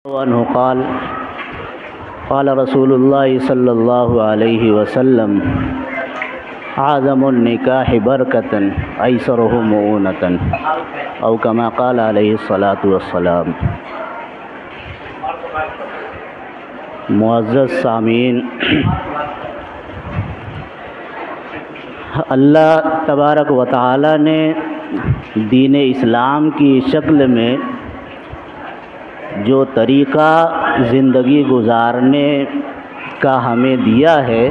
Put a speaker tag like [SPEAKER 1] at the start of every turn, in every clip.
[SPEAKER 1] عنہ قال قال رسول اللہ صلی اللہ علیہ وسلم اعظم النکاح برکتا ایسرہ مؤونتا او کما قال علیہ الصلاۃ والسلام۔ معزز سامعین، اللہ تبارک و تعالی نے دین اسلام کی شکل میں جو طریقہ زندگی گزارنے کا ہمیں دیا ہے،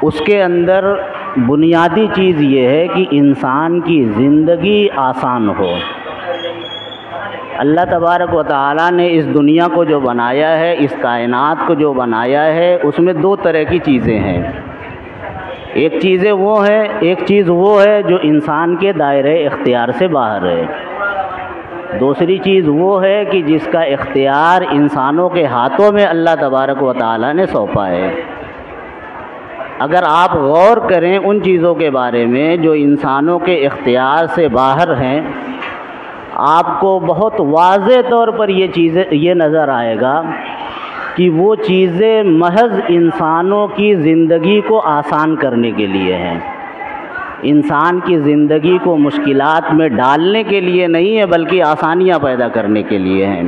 [SPEAKER 1] اس کے اندر بنیادی چیز یہ ہے کہ انسان کی زندگی آسان ہو۔ اللہ تبارک و تعالیٰ نے اس دنیا کو جو بنایا ہے، اس کائنات کو جو بنایا ہے، اس میں دو طرح کی چیزیں ہیں۔ ایک چیز وہ ہے جو انسان کے دائرۂ اختیار سے باہر ہے۔ دوسری چیز وہ ہے کہ جس کا اختیار انسانوں کے ہاتھوں میں اللہ تبارک و تعالیٰ نے سونپا ہے۔ اگر آپ غور کریں ان چیزوں کے بارے میں جو انسانوں کے اختیار سے باہر ہیں، آپ کو بہت واضح طور پر یہ نظر آئے گا کہ وہ چیزیں محض انسانوں کی زندگی کو آسان کرنے کے لیے ہیں، انسان کی زندگی کو مشکلات میں ڈالنے کے لیے نہیں ہے، بلکہ آسانیاں پیدا کرنے کے لیے ہیں۔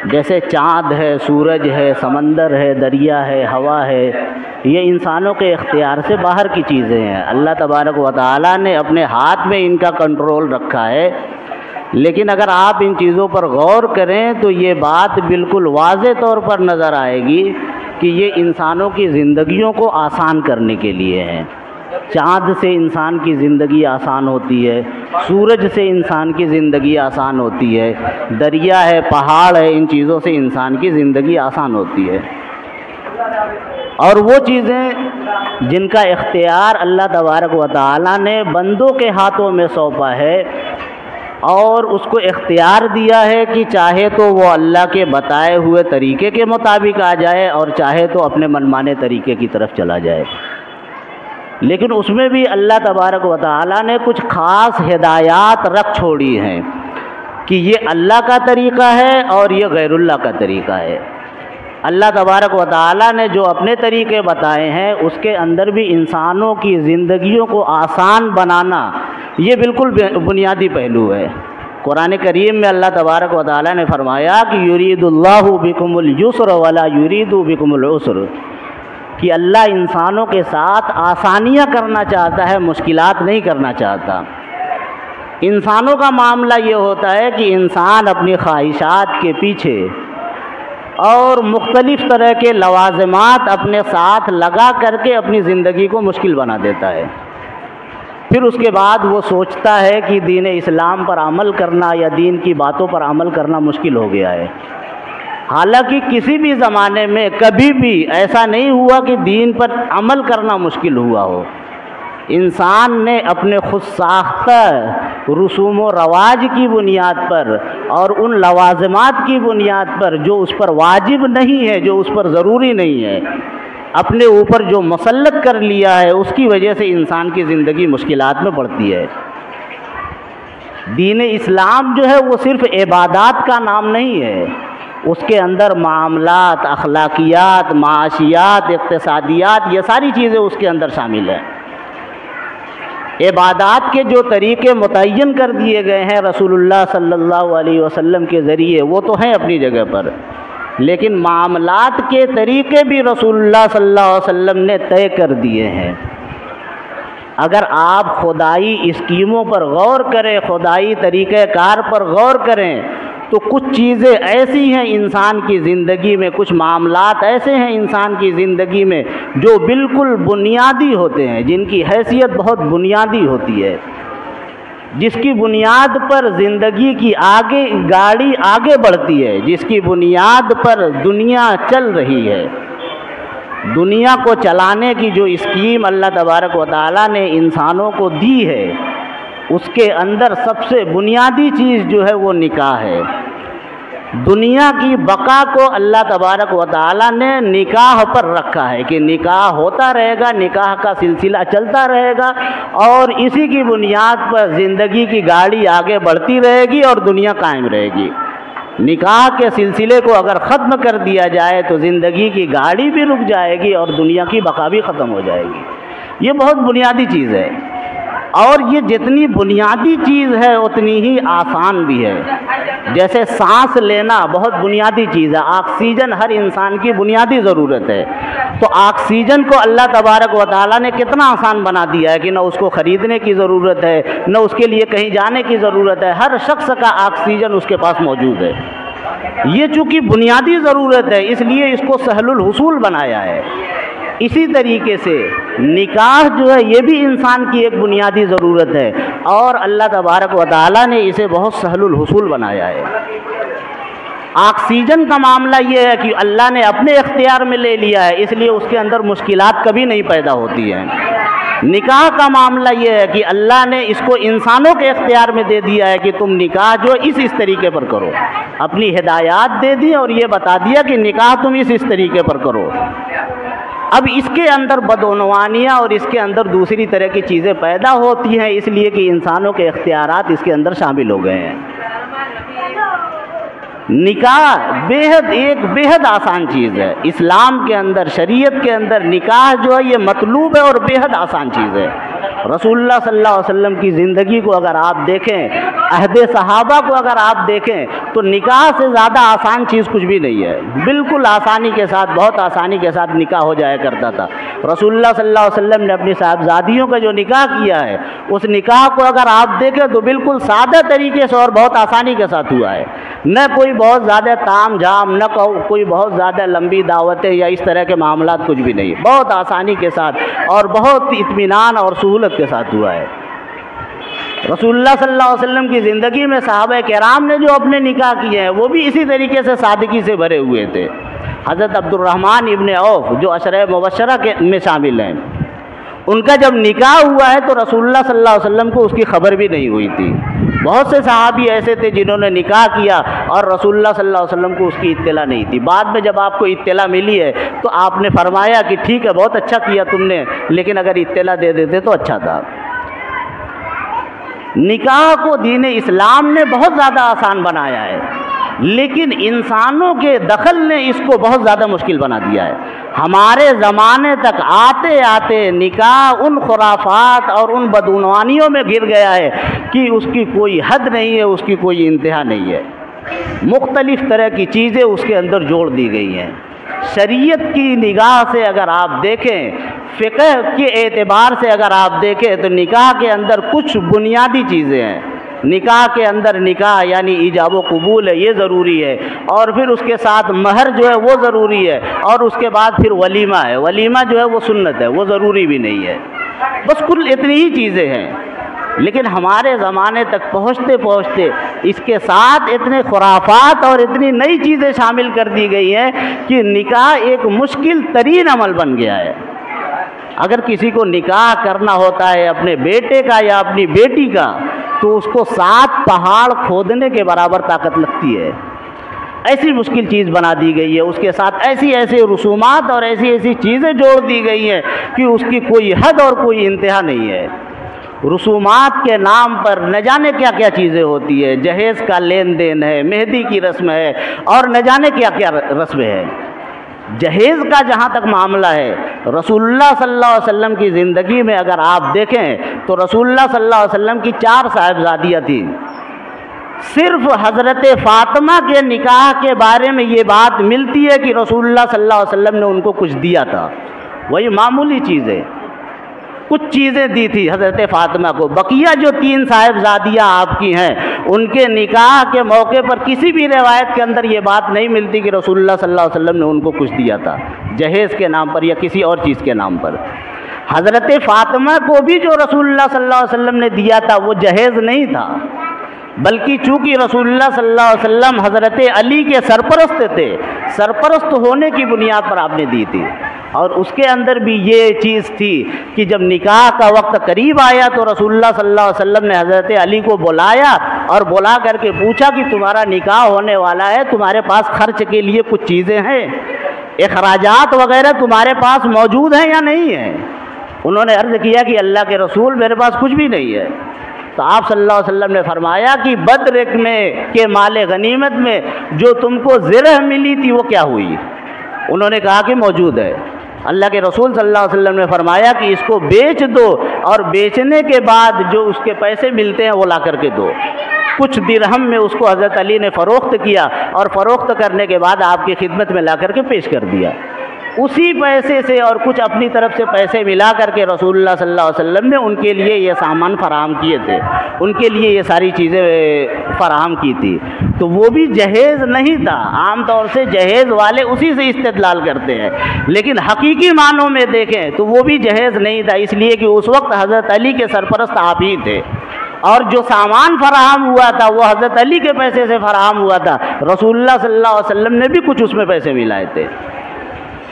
[SPEAKER 1] جیسے چاند ہے، سورج ہے، سمندر ہے، دریا ہے، ہوا ہے، یہ انسانوں کے اختیار سے باہر کی چیزیں ہیں۔ اللہ تبارک و تعالیٰ نے اپنے ہاتھ میں ان کا کنٹرول رکھا ہے، لیکن اگر آپ ان چیزوں پر غور کریں تو یہ بات بالکل واضح طور پر نظر آئے گی کہ یہ انسانوں کی زندگیوں کو آسان کرنے کے لیے ہیں۔ چاند سے انسان کی زندگی آسان ہوتی ہے، سورج سے انسان کی زندگی آسان ہوتی ہے، دریا ہے، پہاڑ ہے، ان چیزوں سے انسان کی زندگی آسان ہوتی ہے۔ اور وہ چیزیں جن کا اختیار اللہ تبارک و تعالیٰ نے بندوں کے ہاتھوں میں سونپا ہے اور اس کو اختیار دیا ہے کہ چاہے تو وہ اللہ کے بتائے ہوئے طریقے کے مطابق آ جائے اور چاہے تو اپنے منمانے طریقے کی طرف چلا جائے، لیکن اس میں بھی اللہ تبارک و تعالیٰ نے کچھ خاص ہدایات رکھ چھوڑی ہیں کہ یہ اللہ کا طریقہ ہے اور یہ غیر اللہ کا طریقہ ہے۔ اللہ تبارک و تعالیٰ نے جو اپنے طریقے بتائے ہیں، اس کے اندر بھی انسانوں کی زندگیوں کو آسان بنانا یہ بالکل بنیادی پہلو ہے۔ قرآن کریم میں اللہ تبارک و تعالیٰ نے فرمایا کہ یرید اللہ بکم الیسر ولا یرید بکم العسر، کہ اللہ انسانوں کے ساتھ آسانیاں کرنا چاہتا ہے، مشکلات نہیں کرنا چاہتا۔ انسانوں کا معاملہ یہ ہوتا ہے کہ انسان اپنی خواہشات کے پیچھے اور مختلف طرح کے لوازمات اپنے ساتھ لگا کر کے اپنی زندگی کو مشکل بنا دیتا ہے۔ پھر اس کے بعد وہ سوچتا ہے کہ دین اسلام پر عمل کرنا یا دین کی باتوں پر عمل کرنا مشکل ہو گیا ہے۔ حالانکہ کسی بھی زمانے میں کبھی بھی ایسا نہیں ہوا کہ دین پر عمل کرنا مشکل ہوا ہو۔ انسان نے اپنے خود ساختہ رسوم و رواج کی بنیاد پر اور ان لوازمات کی بنیاد پر جو اس پر واجب نہیں ہے، جو اس پر ضروری نہیں ہے، اپنے اوپر جو مسلط کر لیا ہے، اس کی وجہ سے انسان کی زندگی مشکلات میں پڑتی ہے۔ دین اسلام جو ہے وہ صرف عبادات کا نام نہیں ہے، اس کے اندر معاملات، اخلاقیات، معاشیات، اقتصادیات، یہ ساری چیزیں اس کے اندر شامل ہیں۔ عبادات کے جو طریقے متعین کر دیے گئے ہیں رسول اللہ صلی اللہ علیہ وسلم کے ذریعے، وہ تو ہیں اپنی جگہ پر، لیکن معاملات کے طریقے بھی رسول اللہ صلی اللہ علیہ وسلم نے طے کر دیے ہیں۔ اگر آپ خدائی اسکیموں پر غور کریں، خدائی طریقہ کار پر غور کریں، تو کچھ چیزیں ایسی ہیں انسان کی زندگی میں، کچھ معاملات ایسے ہیں انسان کی زندگی میں جو بالکل بنیادی ہوتے ہیں، جن کی حیثیت بہت بنیادی ہوتی ہے، جس کی بنیاد پر زندگی کی گاڑی آگے بڑھتی ہے، جس کی بنیاد پر دنیا چل رہی ہے۔ دنیا کو چلانے کی جو اسکیم اللہ تبارک و تعالیٰ نے انسانوں کو دی ہے، اس کے اندر سب سے بنیادی چیز جو ہے وہ نکاح ہے۔ دنیا کی بقا کو اللہ تبارک و تعالیٰ نے نکاح پر رکھا ہے کہ نکاح ہوتا رہے گا، نکاح کا سلسلہ چلتا رہے گا، اور اسی کی بنیاد پر زندگی کی گاڑی آگے بڑھتی رہے گی اور دنیا قائم رہے گی۔ نکاح کے سلسلے کو اگر ختم کر دیا جائے تو زندگی کی گاڑی بھی رک جائے گی اور دنیا کی بقا بھی ختم ہو جائے گی۔ یہ بہت بنیادی چیز ہے، اور یہ جتنی بنیادی چیز ہے اتنی ہی آسان بھی ہے۔ جیسے سانس لینا بہت بنیادی چیز ہے، آکسیجن ہر انسان کی بنیادی ضرورت ہے، تو آکسیجن کو اللہ تبارک و تعالیٰ نے کتنا آسان بنا دیا ہے کہ نہ اس کو خریدنے کی ضرورت ہے، نہ اس کے لیے کہیں جانے کی ضرورت ہے، ہر شخص کا آکسیجن اس کے پاس موجود ہے۔ یہ چونکہ بنیادی ضرورت ہے اس لیے اس کو سہل الحصول بنایا ہے۔ اسی طریقے سے نکاح جو ہے یہ بھی انسان کی ایک بنیادی ضرورت ہے، اور اللہ تبارک و تعالیٰ نے اسے بہت سہل الحصول بنایا ہے۔ آکسیجن کا معاملہ یہ ہے کہ اللہ نے اپنے اختیار میں لے لیا ہے، اس لیے اس کے اندر مشکلات کبھی نہیں پیدا ہوتی ہیں۔ نکاح کا معاملہ یہ ہے کہ اللہ نے اس کو انسانوں کے اختیار میں دے دیا ہے کہ تم نکاح جو اس طریقے پر کرو، اپنی ہدایات دے دی اور یہ بتا دیا کہ نکاح تم اس طریقے پر کرو۔ اب اس کے اندر بدعنوانیاں اور اس کے اندر دوسری طرح کی چیزیں پیدا ہوتی ہیں، اس لیے کہ انسانوں کے اختیارات اس کے اندر شامل ہو گئے ہیں۔ نکاح ایک بےحد آسان چیز ہے، اسلام کے اندر، شریعت کے اندر نکاح جو ہے یہ مطلوب ہے اور بےحد آسان چیز ہے۔ رسول اللہ صلی اللہ علیہ وسلم کی زندگی کو اگر آپ دیکھیں، عہد صحابہ کو اگر آپ دیکھیں تو نکاح سے زیادہ آسان چیز کچھ بھی نہیں ہے، بالکل آسانی کے ساتھ، بہت آسانی کے ساتھ نکاح ہو جایا کرتا تھا۔ رسول اللہ صلی اللہ علیہ وسلم نے اپنی صاحبزادیوں کا جو نکاح کیا ہے اس نکاح کو اگر آپ دیکھیں تو بالکل سادہ طریقے سے اور بہت آسانی کے ساتھ ہوا ہے، نہ کوئی بہت زیادہ تام جھام، نہ کوئی بہت زیادہ لمبی دعوتیں یا اس طرح کے معاملات، کچھ بھی نہیں، بہت آسانی کے ساتھ اور بہت اطمینان اور سہولت کے ساتھ ہوا ہے۔ رسول اللہ صلی اللہ علیہ وسلم کی زندگی میں صحابہ کرام نے جو اپنے نکاح کیے ہیں وہ بھی اسی طریقے سے سادگی سے بھرے ہوئے تھے۔ حضرت عبد الرحمن ابن عوف جو عشرہ مبشرہ میں شامل ہیں، ان کا جب نکاح ہوا ہے تو رسول اللہ صلی اللہ علیہ وسلم کو اس کی خبر بھی نہیں ہوئی تھی۔ بہت سے صحابی ایسے تھے جنہوں نے نکاح کیا اور رسول اللہ صلی اللہ علیہ وسلم کو اس کی اطلاع نہیں تھی۔ بعد میں جب آپ کو اطلاع ملی ہے تو آپ نے فرمایا کہ ٹھیک ہے، بہت اچھا کیا تم نے، لیکن اگر اطلاع دے دیتے تو اچھا تھا۔ نکاح کو دین اسلام نے بہت زیادہ آسان بنایا ہے، لیکن انسانوں کے دخل نے اس کو بہت زیادہ مشکل بنا دیا ہے۔ ہمارے زمانے تک آتے آتے نکاح ان خرافات اور ان بدعنوانیوں میں گر گیا ہے کہ اس کی کوئی حد نہیں ہے، اس کی کوئی انتہا نہیں ہے۔ مختلف طرح کی چیزیں اس کے اندر جوڑ دی گئی ہیں۔ شریعت کی نگاہ سے اگر آپ دیکھیں، فقہ کے اعتبار سے اگر آپ دیکھیں تو نکاح کے اندر کچھ بنیادی چیزیں ہیں۔ نکاح کے اندر نکاح یعنی ایجاب و قبول ہے، یہ ضروری ہے، اور پھر اس کے ساتھ مہر جو ہے وہ ضروری ہے، اور اس کے بعد پھر ولیمہ ہے۔ ولیمہ جو ہے وہ سنت ہے، وہ ضروری بھی نہیں ہے۔ بس کل اتنی ہی چیزیں ہیں، لیکن ہمارے زمانے تک پہنچتے پہنچتے اس کے ساتھ اتنے خرافات اور اتنی نئی چیزیں شامل کر دی گئی ہیں کہ نکاح ایک مشکل ترین عمل بن گیا ہے۔ اگر کسی کو نکاح کرنا ہوتا ہے اپنے بیٹے کا یا اپنی بیٹی کا تو اس کو 7 پہاڑ کھودنے کے برابر طاقت لگتی ہے۔ ایسی مشکل چیز بنا دی گئی ہے، اس کے ساتھ ایسی رسومات اور ایسی چیزیں جوڑ دی گئی ہیں کہ اس کی کوئی حد اور کوئی انتہا نہیں ہے۔ رسومات کے نام پر نہ جانے کیا کیا چیزیں ہوتی ہے، جہیز کا لین دین ہے، مہندی کی رسم ہے، اور نہ جانے کیا کیا رسمیں ہیں۔ جہیز کا جہاں تک معاملہ ہے، رسول اللہ صلی اللہ علیہ وسلم کی زندگی میں اگر آپ دیکھیں تو رسول اللہ صلی اللہ علیہ وسلم کی 4 صاحبزادیاں تھیں۔ صرف حضرت فاطمہ کے نکاح کے بارے میں یہ بات ملتی ہے کہ رسول اللہ صلی اللہ علیہ وسلم نے ان کو کچھ دیا تھا، وہی معمولی چیز ہے، کچھ چیزیں دی تھی حضرت فاطمہ کو۔ بقیہ جو 3 صاحبزادیاں آپ کی ہیں ان کے نکاح کے موقع پر کسی بھی روایت کے اندر یہ بات نہیں ملتی کہ رسول اللہ صلی اللہ علیہ وسلم نے ان کو کچھ دیا تھا جہیز کے نام پر یا کسی اور چیز کے نام پر۔ حضرت فاطمہ کو بھی جو رسول اللہ صلی اللہ علیہ وسلم نے دیا تھا وہ جہیز نہیں تھا، بلکہ چونکہ رسول اللہ صلی اللہ علیہ وسلم حضرت علی کے سرپرست تھے، سرپرست ہونے کی بنیاد پر آپ نے دی تھی، اور اس کے اندر بھی یہ چیز تھی کہ جب نکاح کا وقت قریب آیا تو رسول اللہ صلی اللہ علیہ وسلم نے حضرت علی کو بلایا اور بلا کر کے پوچھا کہ تمہارا نکاح ہونے والا ہے، تمہارے پاس خرچ کے لیے کچھ چیزیں ہیں، اخراجات وغیرہ تمہارے پاس موجود ہیں یا نہیں ہیں؟ انہوں نے عرض کیا کہ اللہ کے رسول میرے پاس کچھ بھی نہیں ہے۔ تو آپ صلی اللہ علیہ وسلم نے فرمایا کہ بدر میں کے مال غنیمت میں جو تم کو زرہ ملی تھی وہ کیا ہوئی؟ انہوں نے کہا کہ موجود ہے۔ اللہ کے رسول صلی اللہ علیہ وسلم نے فرمایا کہ اس کو بیچ دو، اور بیچنے کے بعد جو اس کے پیسے ملتے ہیں وہ لا کر کے دو۔ کچھ درہم میں اس کو حضرت علی نے فروخت کیا، اور فروخت کرنے کے بعد آپ کی خدمت میں لا کر کے پیش کر دیا۔ اسی پیسے سے اور کچھ اپنی طرف سے پیسے ملا کر کے رسول اللہ صلی اللہ علیہ وسلم نے ان کے لیے یہ سامان فراہم کیے تھے، ان کے لیے یہ ساری چیزیں فراہم کی تھی۔ تو وہ بھی جہیز نہیں تھا، عام طور سے جہیز والے اسی سے استدلال کرتے ہیں، لیکن حقیقی معنوں میں دیکھیں تو وہ بھی جہیز نہیں تھا، اس لیے کہ اس وقت حضرت علی کے سرپرست آپ ہی تھے، اور جو سامان فراہم ہوا تھا وہ حضرت علی کے پیسے سے فراہم ہوا تھا، رسول اللہ صلی اللہ علیہ وسلم نے بھی کچھ اس میں پیسے ملائے تھے۔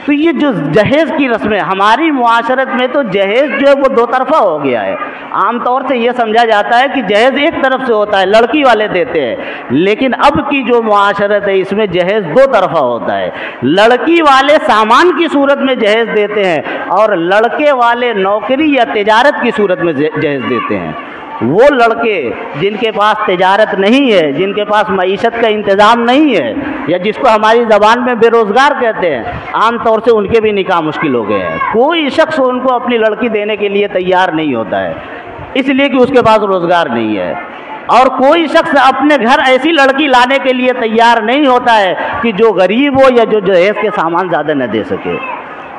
[SPEAKER 1] تو یہ جو جہیز کی رسمیں ہماری معاشرت میں، تو جہیز جو ہے وہ دو طرفہ ہو گیا ہے۔ عام طور سے یہ سمجھا جاتا ہے کہ جہیز ایک طرف سے ہوتا ہے، لڑکی والے دیتے ہیں، لیکن اب کی جو معاشرت ہے اس میں جہیز دو طرفہ ہوتا ہے۔ لڑکی والے سامان کی صورت میں جہیز دیتے ہیں، اور لڑکے والے نوکری یا تجارت کی صورت میں جہیز دیتے ہیں۔ وہ لڑکے جن کے پاس تجارت نہیں ہے، جن کے پاس معیشت کا انتظام نہیں ہے، یا جس کو ہماری زبان میں بے روزگار کہتے ہیں، عام طور سے ان کے بھی نکاح مشکل ہو گئے ہیں۔ کوئی شخص ان کو اپنی لڑکی دینے کے لیے تیار نہیں ہوتا ہے، اس لیے کہ اس کے پاس روزگار نہیں ہے، اور کوئی شخص اپنے گھر ایسی لڑکی لانے کے لیے تیار نہیں ہوتا ہے کہ جو غریب ہو یا جو جہیز کے سامان زیادہ نہ دے سکے۔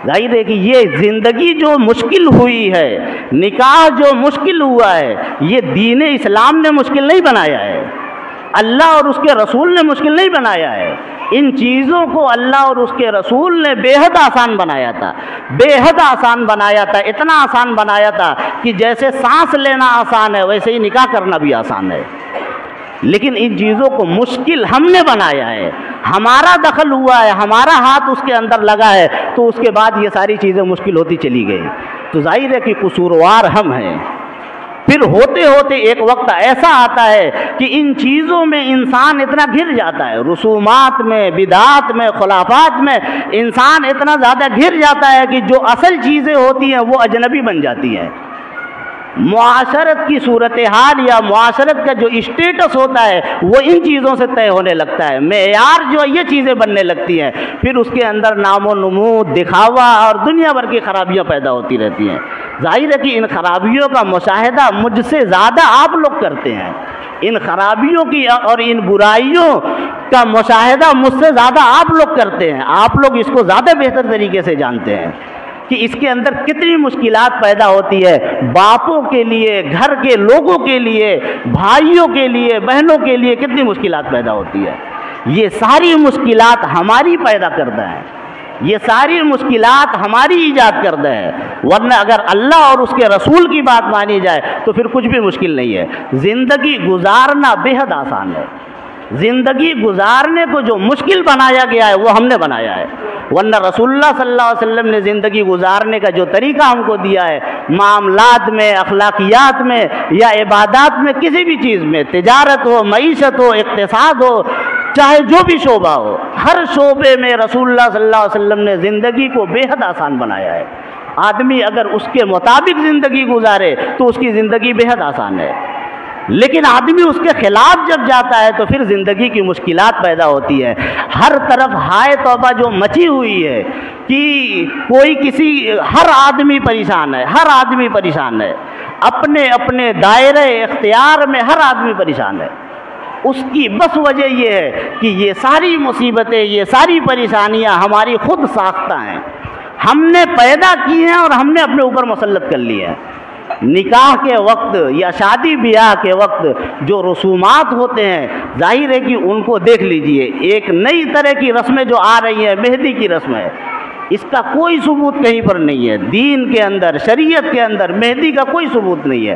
[SPEAKER 1] ظاہر ہے کہ یہ زندگی جو مشکل ہوئی ہے، نکاح جو مشکل ہوا ہے، یہ دین اسلام نے مشکل نہیں بنایا ہے، اللہ اور اس کے رسول نے مشکل نہیں بنایا ہے۔ ان چیزوں کو اللہ اور اس کے رسول نے بے حد آسان بنایا تھا، بے حد آسان بنایا تھا، اتنا آسان بنایا تھا کہ جیسے سانس لینا آسان ہے ویسے ہی نکاح کرنا بھی آسان ہے۔ لیکن ان چیزوں کو مشکل ہم نے بنایا ہے، ہمارا دخل ہوا ہے، ہمارا ہاتھ اس کے اندر لگا ہے، تو اس کے بعد یہ ساری چیزیں مشکل ہوتی چلی گئی۔ تو ظاہر ہے کہ قصوروار ہم ہیں۔ پھر ہوتے ہوتے ایک وقت ایسا آتا ہے کہ ان چیزوں میں انسان اتنا گر جاتا ہے، رسومات میں، بدعات میں، خلافات میں انسان اتنا زیادہ گر جاتا ہے کہ جو اصل چیزیں ہوتی ہیں وہ اجنبی بن جاتی ہیں۔ معاشرت کی صورتحال یا معاشرت کا جو اسٹیٹس ہوتا ہے وہ ان چیزوں سے طے ہونے لگتا ہے، معیار جو یہ چیزیں بننے لگتی ہیں، پھر اس کے اندر نام و نمود، دکھاوا اور دنیا بھر کی خرابیاں پیدا ہوتی رہتی ہیں۔ ظاہر ہے کہ ان خرابیوں کا مشاہدہ مجھ سے زیادہ آپ لوگ کرتے ہیں، ان خرابیوں کی اور ان برائیوں کا مشاہدہ مجھ سے زیادہ آپ لوگ کرتے ہیں، آپ لوگ اس کو زیادہ بہتر طریقے سے جانتے ہیں کہ اس کے اندر کتنی مشکلات پیدا ہوتی ہے، باپوں کے لیے، گھر کے لوگوں کے لیے، بھائیوں کے لیے، بہنوں کے لیے کتنی مشکلات پیدا ہوتی ہے۔ یہ ساری مشکلات ہماری پیدا کردہ ہیں، یہ ساری مشکلات ہماری ایجاد کردہ ہے، ورنہ اگر اللہ اور اس کے رسول کی بات مانی جائے تو پھر کچھ بھی مشکل نہیں ہے۔ زندگی گزارنا بے حد آسان ہے، زندگی گزارنے کو جو مشکل بنایا گیا ہے وہ ہم نے بنایا ہے، ورنہ رسول اللہ صلی اللہ علیہ وسلم نے زندگی گزارنے کا جو طریقہ ہم کو دیا ہے، معاملات میں، اخلاقیات میں یا عبادات میں، کسی بھی چیز میں، تجارت ہو، معیشت ہو، اقتصاد ہو، چاہے جو بھی شعبہ ہو، ہر شعبے میں رسول اللہ صلی اللہ علیہ وسلم نے زندگی کو بے حد آسان بنایا ہے۔ آدمی اگر اس کے مطابق زندگی گزارے تو اس کی زندگی بے حد آسان ہے، لیکن آدمی اس کے خلاف جب جاتا ہے تو پھر زندگی کی مشکلات پیدا ہوتی ہے۔ ہر طرف ہائے توبہ جو مچی ہوئی ہے کہ ہر آدمی پریشان ہے، ہر آدمی پریشان ہے، اپنے اپنے دائرہ اختیار میں ہر آدمی پریشان ہے۔ اس کی بس وجہ یہ ہے کہ یہ ساری مصیبتیں، یہ ساری پریشانیاں ہماری خود ساختہ ہیں، ہم نے پیدا کی ہیں اور ہم نے اپنے اوپر مسلط کر لی ہیں۔ نکاح کے وقت یا شادی بیاہ کے وقت جو رسومات ہوتے ہیں، ظاہر ہے کہ ان کو دیکھ لیجئے، ایک نئی طرح کی رسمیں جو آ رہی ہیں، مہندی کی رسم ہے، اس کا کوئی ثبوت کہیں پر نہیں ہے، دین کے اندر، شریعت کے اندر مہندی کا کوئی ثبوت نہیں ہے۔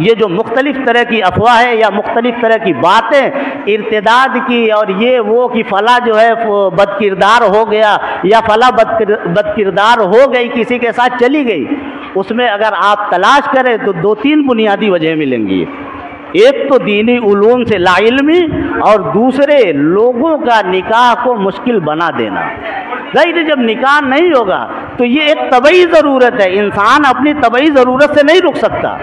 [SPEAKER 1] یہ جو مختلف طرح کی افواہیں یا مختلف طرح کی باتیں ارتداد کی اور یہ وہ کہ فلاں جو ہے بد کردار ہو گیا یا فلاں بد کردار ہو گئی کسی کے ساتھ چلی گئی، اس میں اگر آپ تلاش کریں تو 2-3 بنیادی وجہ ملیں گی۔ ایک تو دینی علوم سے لا علمی اور دوسرے لوگوں کا نکاح کو مشکل بنا دینا۔ ظاہر جب نکاح نہیں ہوگا تو یہ ایک طبعی ضرورت ہے، انسان اپنی طبعی ضرورت سے نہیں رک سکتا۔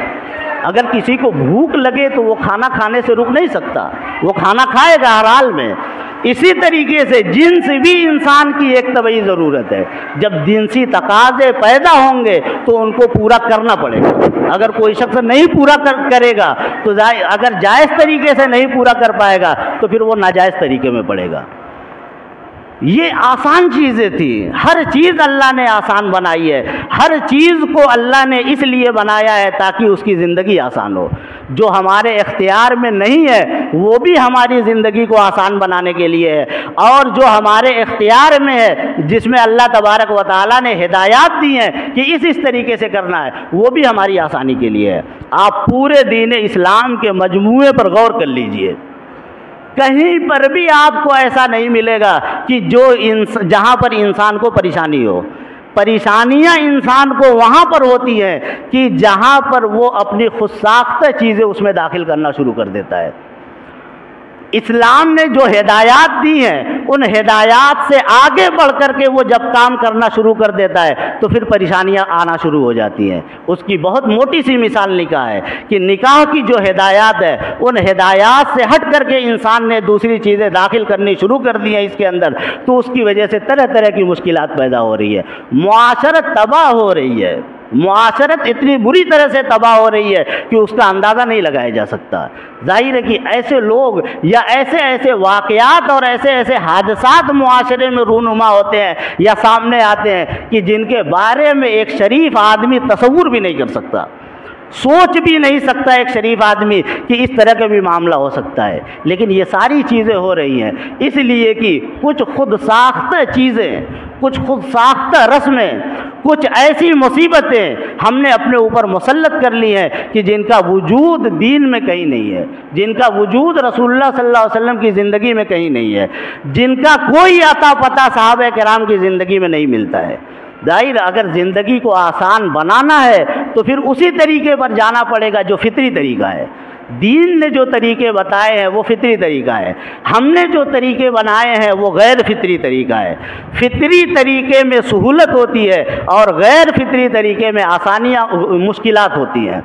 [SPEAKER 1] اگر کسی کو بھوک لگے تو وہ کھانا کھانے سے رک نہیں سکتا، وہ کھانا کھائے گا ہر حال میں۔ اسی طریقے سے جنس بھی انسان کی ایک طبعی ضرورت ہے، جب جنسی تقاضے پیدا ہوں گے تو ان کو پورا کرنا پڑے گا۔ اگر کوئی شخص نہیں پورا کرے گا تو اگر جائز طریقے سے نہیں پورا کر پائے گا تو پھر وہ ناجائز طریقے میں پڑے گا۔ یہ آسان چیزیں تھیں، ہر چیز اللہ نے آسان بنائی ہے، ہر چیز کو اللہ نے اس لیے بنایا ہے تاکہ اس کی زندگی آسان ہو۔ جو ہمارے اختیار میں نہیں ہے وہ بھی ہماری زندگی کو آسان بنانے کے لیے ہے، اور جو ہمارے اختیار میں ہے جس میں اللہ تبارک و تعالیٰ نے ہدایات دی ہیں کہ اس طریقے سے کرنا ہے، وہ بھی ہماری آسانی کے لیے ہے۔ آپ پورے دین اسلام کے مجموعے پر غور کر لیجئے، کہیں پر بھی آپ کو ایسا نہیں ملے گا کہ جہاں پر انسان کو پریشانی ہو۔ پریشانیاں انسان کو وہاں پر ہوتی ہیں کہ جہاں پر وہ اپنی خود ساختہ چیزیں اس میں داخل کرنا شروع کر دیتا ہے۔ اسلام نے جو ہدایات دی ہیں ان ہدایات سے آگے بڑھ کر کے وہ جب کام کرنا شروع کر دیتا ہے تو پھر پریشانیاں آنا شروع ہو جاتی ہیں۔ اس کی بہت موٹی سی مثال نکاح ہے کہ نکاح کی جو ہدایات ہے ان ہدایات سے ہٹ کر کے انسان نے دوسری چیزیں داخل کرنی شروع کر دی ہیں اس کے اندر، تو اس کی وجہ سے طرح طرح کی مشکلات پیدا ہو رہی ہے، معاشرت تباہ ہو رہی ہے۔ معاشرت اتنی بری طرح سے تباہ ہو رہی ہے کہ اس کا اندازہ نہیں لگایا جا سکتا۔ ظاہر ہے کہ ایسے لوگ یا ایسے واقعات اور ایسے حادثات معاشرے میں رونما ہوتے ہیں یا سامنے آتے ہیں کہ جن کے بارے میں ایک شریف آدمی تصور بھی نہیں کر سکتا، سوچ بھی نہیں سکتا ایک شریف آدمی کہ اس طرح کا بھی معاملہ ہو سکتا ہے۔ لیکن یہ ساری چیزیں ہو رہی ہیں اس لیے کہ کچھ خود ساختہ چیزیں، کچھ خود ساختہ رسمیں، کچھ ایسی مصیبتیں ہم نے اپنے اوپر مسلط کر لی ہیں کہ جن کا وجود دین میں کہیں نہیں ہے، جن کا وجود رسول اللہ صلی اللہ علیہ وسلم کی زندگی میں کہیں نہیں ہے، جن کا کوئی عطا پتہ صحابہ کرام کی زندگی میں نہیں ملتا ہے۔ ظاہر اگر زندگی کو آسان بنانا ہے تو پھر اسی طریقے پر جانا پڑے گا جو فطری طریقہ ہے۔ دین نے جو طریقے بتائے ہیں وہ فطری طریقہ ہے، ہم نے جو طریقے بنائے ہیں وہ غیر فطری طریقہ ہے۔ فطری طریقے میں سہولت ہوتی ہے اور غیر فطری طریقے میں آسانیاں مشکلات ہوتی ہیں۔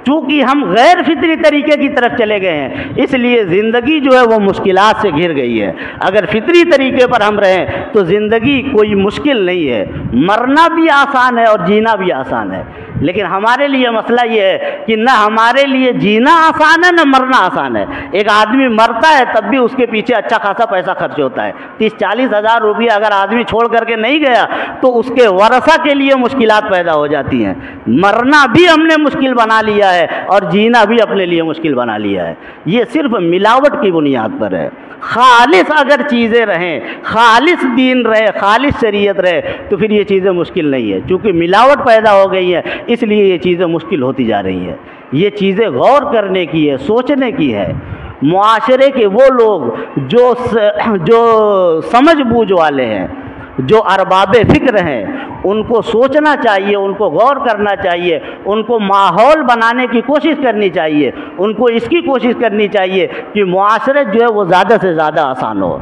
[SPEAKER 1] چونکہ ہم غیر فطری طریقے کی طرف چلے گئے ہیں اس لیے زندگی جو ہے وہ مشکلات سے گھر گئی ہے۔ اگر فطری طریقے پر ہم رہیں تو زندگی کوئی مشکل نہیں ہے، مرنا بھی آسان ہے اور جینا بھی آسان ہے۔ لیکن ہمارے لیے مسئلہ یہ ہے کہ نہ ہمارے لیے جینا آسان ہے نہ مرنا آسان ہے۔ ایک آدمی مرتا ہے تب بھی اس کے پیچھے اچھا خاصا پیسہ خرچ ہوتا ہے، 30-40 ہزار روپیہ اگر آدمی چھوڑ کر کے نہیں گیا تو اس کے ورثہ کے لیے مشکلات پیدا ہو جاتی ہیں۔ مرنا بھی ہم نے مشکل بنا لیا ہے اور جینا بھی اپنے لیے مشکل بنا لیا ہے۔ یہ صرف ملاوٹ کی بنیاد پر ہے۔ خالص اگر چیزیں رہیں، خالص دین رہے، خالص شریعت رہے تو پھر یہ چیزیں مشکل نہیں ہے۔ چونکہ ملاوٹ پیدا ہو گئی ہے اس لیے یہ چیزیں مشکل ہوتی جا رہی ہیں۔ یہ چیزیں غور کرنے کی ہے، سوچنے کی ہے۔ معاشرے کے وہ لوگ جو سمجھ بوجھ والے ہیں، جو ارباب فکر ہیں، ان کو سوچنا چاہیے، ان کو غور کرنا چاہیے، ان کو ماحول بنانے کی کوشش کرنی چاہیے، ان کو اس کی کوشش کرنی چاہیے کہ معاشرت جو ہے وہ زیادہ سے زیادہ آسان ہو۔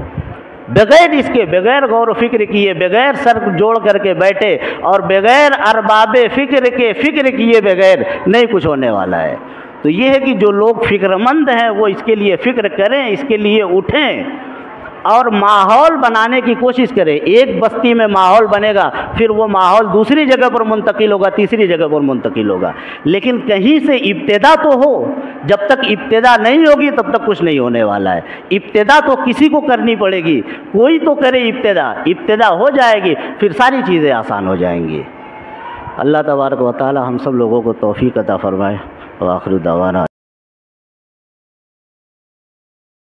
[SPEAKER 1] بغیر اس کے، بغیر غور و فکر کیے، بغیر سر جوڑ کر کے بیٹھے اور بغیر ارباب فکر کے فکر کیے بغیر نہیں کچھ ہونے والا ہے۔ تو یہ ہے کہ جو لوگ فکر مند ہیں وہ اس کے لیے فکر کریں، اس کے لیے اٹھیں اور ماحول بنانے کی کوشش کریں۔ ایک بستی میں ماحول بنے گا پھر وہ ماحول دوسری جگہ پر منتقل ہوگا، تیسری جگہ پر منتقل ہوگا، لیکن کہیں سے ابتدا تو ہو۔ جب تک ابتدا نہیں ہوگی تب تک کچھ نہیں ہونے والا ہے۔ ابتدا تو کسی کو کرنی پڑے گی، کوئی تو کرے ابتدا، ابتدا ہو جائے گی پھر ساری چیزیں آسان ہو جائیں گی۔ اللہ تبارک و تعالی ہم سب لوگوں کو توفیق عطا فرمائے۔ وآخر دعوانا